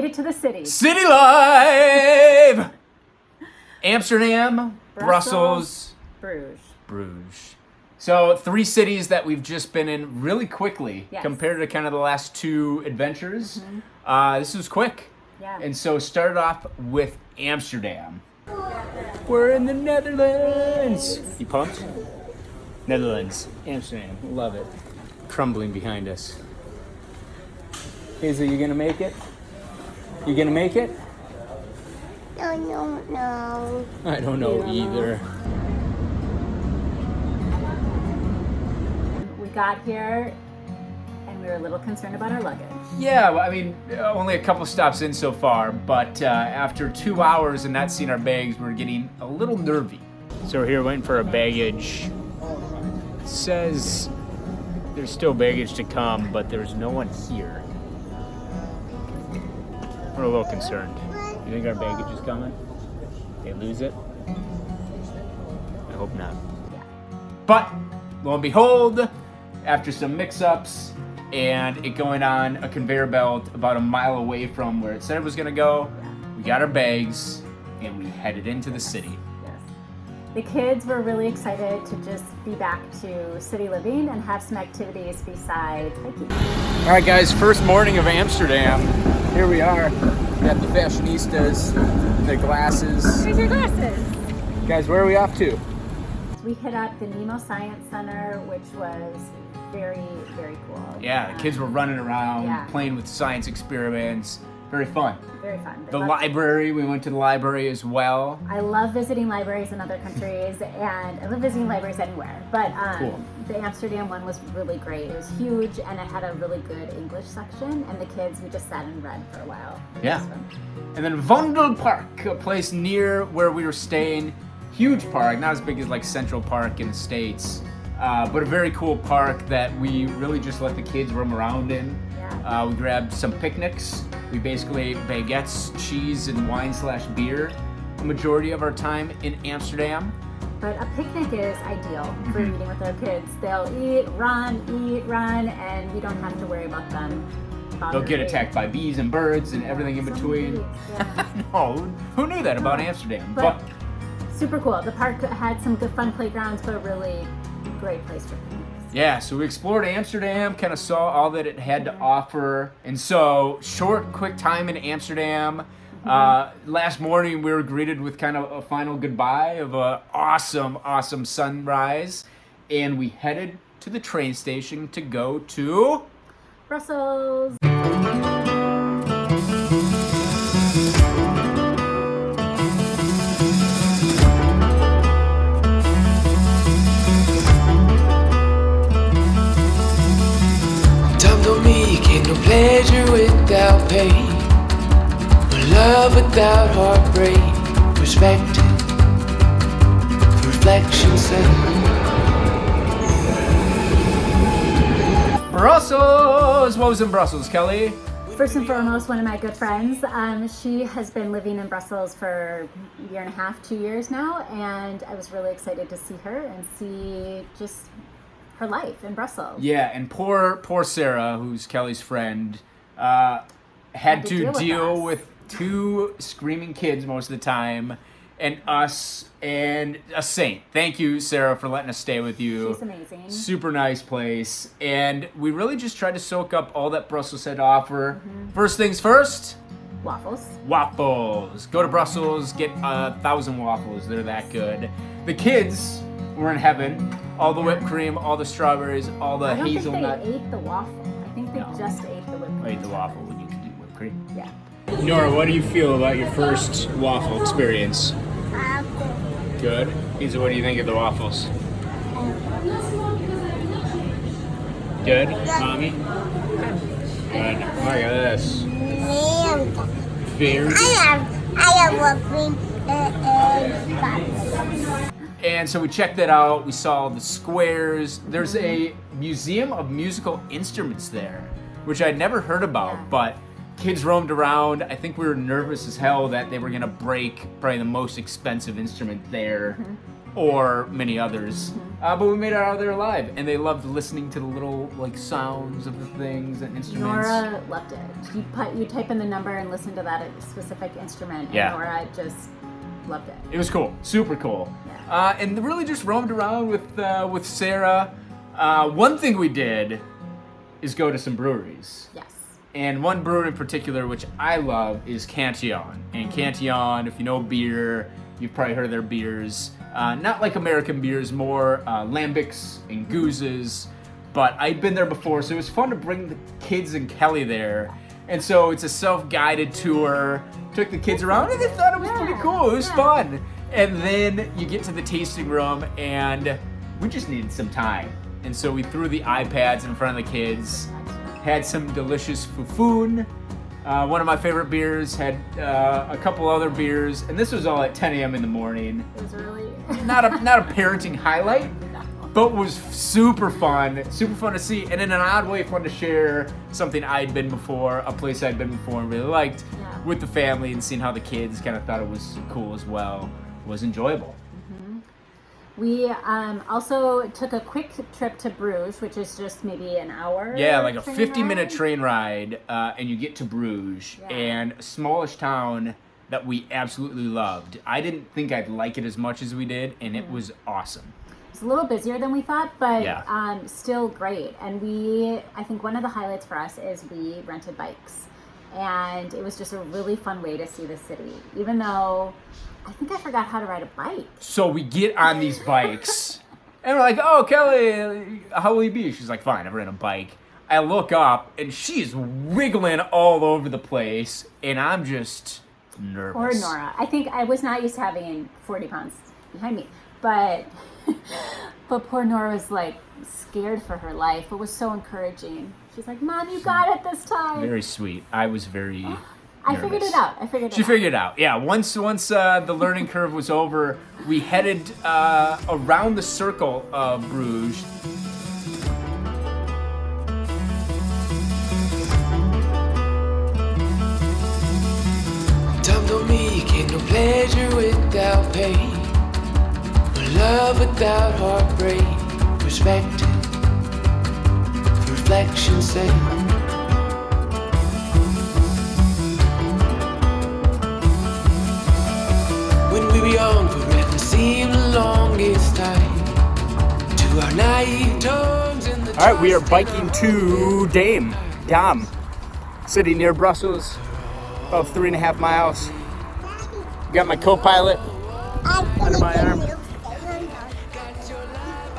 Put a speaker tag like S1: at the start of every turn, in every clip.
S1: made it to the city.
S2: City Live! Amsterdam, Brussels, Bruges. So 3 cities that we've just been in really quickly compared to kind of the last 2 adventures. This was quick.
S1: Yeah.
S2: And so started off with Amsterdam. We're in the Netherlands. You pumped? Netherlands, Amsterdam, love it. Crumbling behind us. Hazel, you gonna make it? You gonna make it?
S3: I don't know.
S2: I don't know either.
S1: We got here and we were a little concerned about our luggage.
S2: Yeah, well, I mean, only a couple stops in so far, but after 2 hours and not seeing our bags, we're getting a little nervy. So we're here waiting for our baggage. It says there's still baggage to come, but there's no one here. We're a little concerned. You think our baggage is coming? They lose it? I hope not. But, lo and behold, after some mix-ups and it going on a conveyor belt about a mile away from where it said it was going to go, we got our bags and we headed into the city.
S1: The kids were really excited to just be back to city living and have some activities besides hiking.
S2: All right, guys, first morning of Amsterdam. Here we are. We got the fashionistas, their glasses.
S1: Here's your glasses.
S2: Guys, where are we off to?
S1: We hit up the Nemo Science Center, which was very, very cool.
S2: Yeah, the kids were running around, playing with science experiments. Very fun.
S1: Very fun.
S2: The library, we went to the library as well.
S1: I love visiting libraries in other countries, and I love visiting libraries anywhere. But
S2: Cool.
S1: The Amsterdam one was really great. It was huge, and it had a really good English section. And the kids, we just sat and read for a while.
S2: Yeah. And then Vondelpark, a place near where we were staying. Huge park, not as big as like Central Park in the States, but a very cool park that we really just let the kids roam around in.
S1: Yeah.
S2: We grabbed some picnics. We basically ate baguettes, cheese, and wine/beer the majority of our time in Amsterdam.
S1: But a picnic is ideal for eating with our kids. They'll eat, run, and you don't have to worry about them.
S2: They'll get attacked by bees and birds and everything in between. No, who knew that about Amsterdam? But
S1: super cool. The park had some good fun playgrounds, but a really great place for picnics.
S2: Yeah, so we explored Amsterdam, kind of saw all that it had to offer. And so, quick time in Amsterdam. Last morning, we were greeted with kind of a final goodbye of an awesome sunrise. And we headed to the train station to go to
S1: Brussels.
S4: No pleasure without pain, no love without heartbreak. Perspective, reflection,
S2: Brussels. What was in Brussels, Kelly?
S1: First and foremost, one of my good friends. She has been living in Brussels for a year and a half, 2 years now, and I was really excited to see her and see just her life in Brussels.
S2: Yeah, and poor Sarah, who's Kelly's friend, had to deal with 2 screaming kids most of the time, and us, and a saint. Thank you, Sarah, for letting us stay with you.
S1: She's amazing.
S2: Super nice place, and we really just tried to soak up all that Brussels had to offer. First things first. Waffles. Go to Brussels, get 1,000 waffles. They're that good. The kids were in heaven. All the whipped cream, all the strawberries, all the hazelnut.
S1: I don't think they ate the waffle. I think they just ate the whipped cream.
S2: Ate the waffle when you could do whipped cream.
S1: Yeah.
S2: Nora, what do you feel about your first waffle experience? Good. Hazel, what do you think of the waffles? Good? Mommy? Good. Look at this. Very.
S3: I have whipped cream.
S2: And so we checked that out. We saw the squares. There's a museum of musical instruments there, which I'd never heard about, but kids roamed around. I think we were nervous as hell that they were going to break probably the most expensive instrument there, or many others. but we made it out of there alive, and they loved listening to the little like sounds of the things and instruments.
S1: Nora loved it. You type in the number and listen to that specific instrument, and
S2: Yeah.
S1: Nora just loved it.
S2: It was cool, super cool,
S1: Yeah.
S2: and really just roamed around with Sarah. One thing we did is go to some breweries.
S1: Yes.
S2: And one brewery in particular, which I love, is Cantillon. And Cantillon, if you know beer, you've probably heard of their beers. Not like American beers, more lambics and gooses. But I'd been there before, so it was fun to bring the kids and Kelly there. And so it's a self-guided tour. Took the kids around, and they thought it was pretty cool. It was fun. And then you get to the tasting room, and we just needed some time. And so we threw the iPads in front of the kids. Had some delicious fufoon. One of my favorite beers. Had a couple other beers, and this was all at 10 a.m. in the morning.
S1: It was really
S2: Not a parenting highlight, but was super fun to see, and in an odd way, fun to share something I'd been before, a place I'd been before and really liked with the family, and seeing how the kids kind of thought it was cool as well was enjoyable.
S1: We also took a quick trip to Bruges, which is just maybe an hour.
S2: Yeah, like a
S1: train
S2: 50-minute
S1: ride.
S2: train ride, and you get to Bruges,
S1: Yeah.
S2: and a smallish town that we absolutely loved. I didn't think I'd like it as much as we did, and it was awesome.
S1: It's a little busier than we thought, but
S2: Yeah.
S1: still great. And I think one of the highlights for us is we rented bikes. And it was just a really fun way to see the city, even though I think I forgot how to ride a bike.
S2: So we get on these bikes, and we're like, "Oh, Kelly, how will you be?" She's like, "Fine, I've ridden a bike." I look up, and she's wiggling all over the place, and I'm just nervous.
S1: Or Nora. I think I was not used to having 40 pounds behind me, but poor Nora was like scared for her life, but was so encouraging. She's like, "Mom, you got it this time."
S2: Very sweet. I was very
S1: I figured
S2: nervous.
S1: it out.
S2: She figured it out. Yeah, once the learning curve was over, we headed around the circle of Bruges.
S4: Time don't make it no pleasure without pain, no love without heartbreak, perspective, for reflection's sake. When we were young, forever seemed the longest time. To our naive tongues in the
S2: All right, we are biking to Dam, city near Brussels, about 3.5 miles. Got my co-pilot under my arm.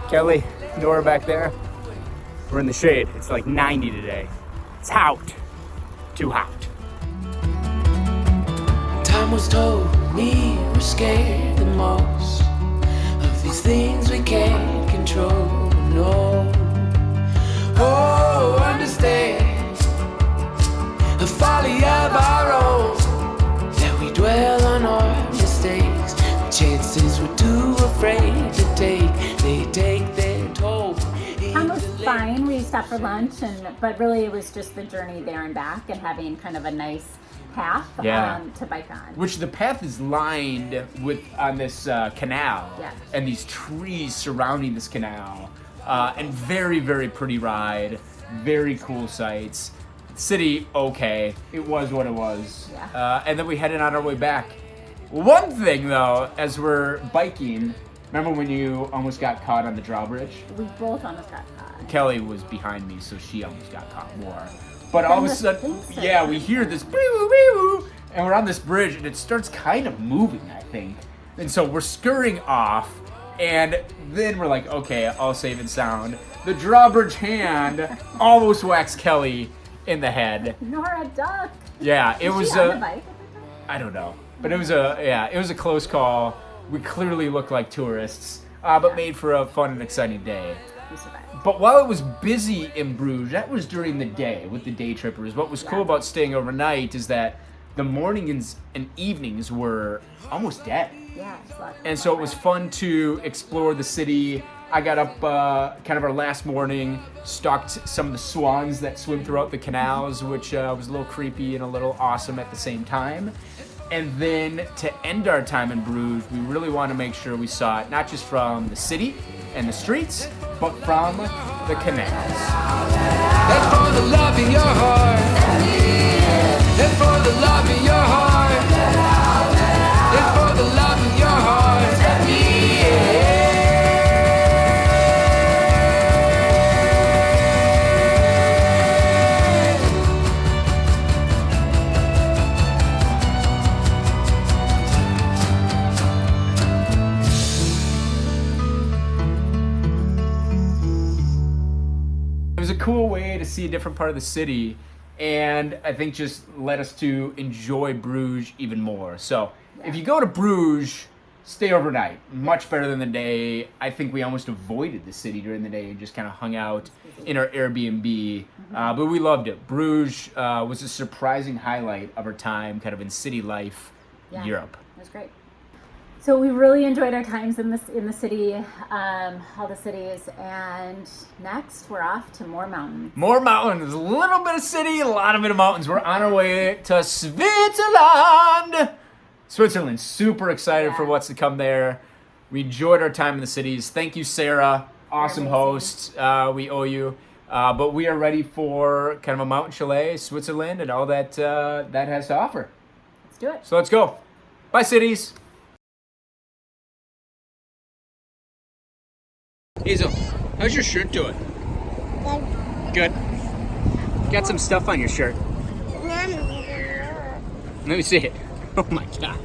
S2: Kelly, Nora back there. We're in the shade. It's like 90 today. It's hot. Too hot.
S4: Time was told me we're scared the most of these things we can't control. No, oh, understand the folly of our own, that we dwell on our mistakes. The chances we're too afraid to take, they take their toll.
S1: Time was fine. We stopped for lunch, but really it was just the journey there and back, and having kind of a nice path to bike on.
S2: Which the path is lined with on this canal,
S1: Yes.
S2: and these trees surrounding this canal, and very, very pretty ride, very cool sights. City, okay, it was what it was.
S1: Yeah.
S2: And then we headed on our way back. One thing though, as we're biking, remember when you almost got caught on the drawbridge?
S1: We both almost got caught.
S2: Kelly was behind me, so she almost got caught more. But all of a
S1: the
S2: sudden,
S1: things
S2: yeah, we hear this wee-woo, and we're on this bridge, and it starts kind of moving, I think. And so we're scurrying off, and then we're like, okay, all safe and sound. The drawbridge hand almost whacks Kelly in the head.
S1: Nora, duck.
S2: Yeah, it
S1: Was
S2: was
S1: she on the bike?
S2: I don't know, but it was a close call. We clearly looked like tourists, but made for a fun and exciting day.
S1: We survived.
S2: But while it was busy in Bruges, that was during the day with the day trippers. What was cool about staying overnight is that the mornings and evenings were almost dead.
S1: Yeah, it's lots.
S2: And so it was fun to explore the city. I got up kind of our last morning, stalked some of the swans that swim throughout the canals, which was a little creepy and a little awesome at the same time. And then to end our time in Bruges, we really want to make sure we saw it not just from the city, and the streets, but from the canals.
S4: And for the love in your heart. And for the love in your heart. And for the love in your heart. Let me in.
S2: It was a cool way to see a different part of the city, and I think just led us to enjoy Bruges even more. So if you go to Bruges, stay overnight. Much better than the day. I think we almost avoided the city during the day and just kind of hung out in our Airbnb. But we loved it. Bruges was a surprising highlight of our time kind of in city life, Europe.
S1: It was great. So we really enjoyed our times in the city, all the cities, and next we're off to more mountains.
S2: More mountains, a little bit of city, a lot of bit of mountains. We're on our way to Switzerland. Switzerland, super excited for what's to come there. We enjoyed our time in the cities. Thank you, Sarah. Awesome host. We owe you. But we are ready for kind of a mountain chalet, Switzerland, and all that that has to offer.
S1: Let's do it.
S2: So let's go. Bye, cities. Hazel, how's your shirt doing? Good. Got some stuff on your shirt. Let me see it. Oh my God.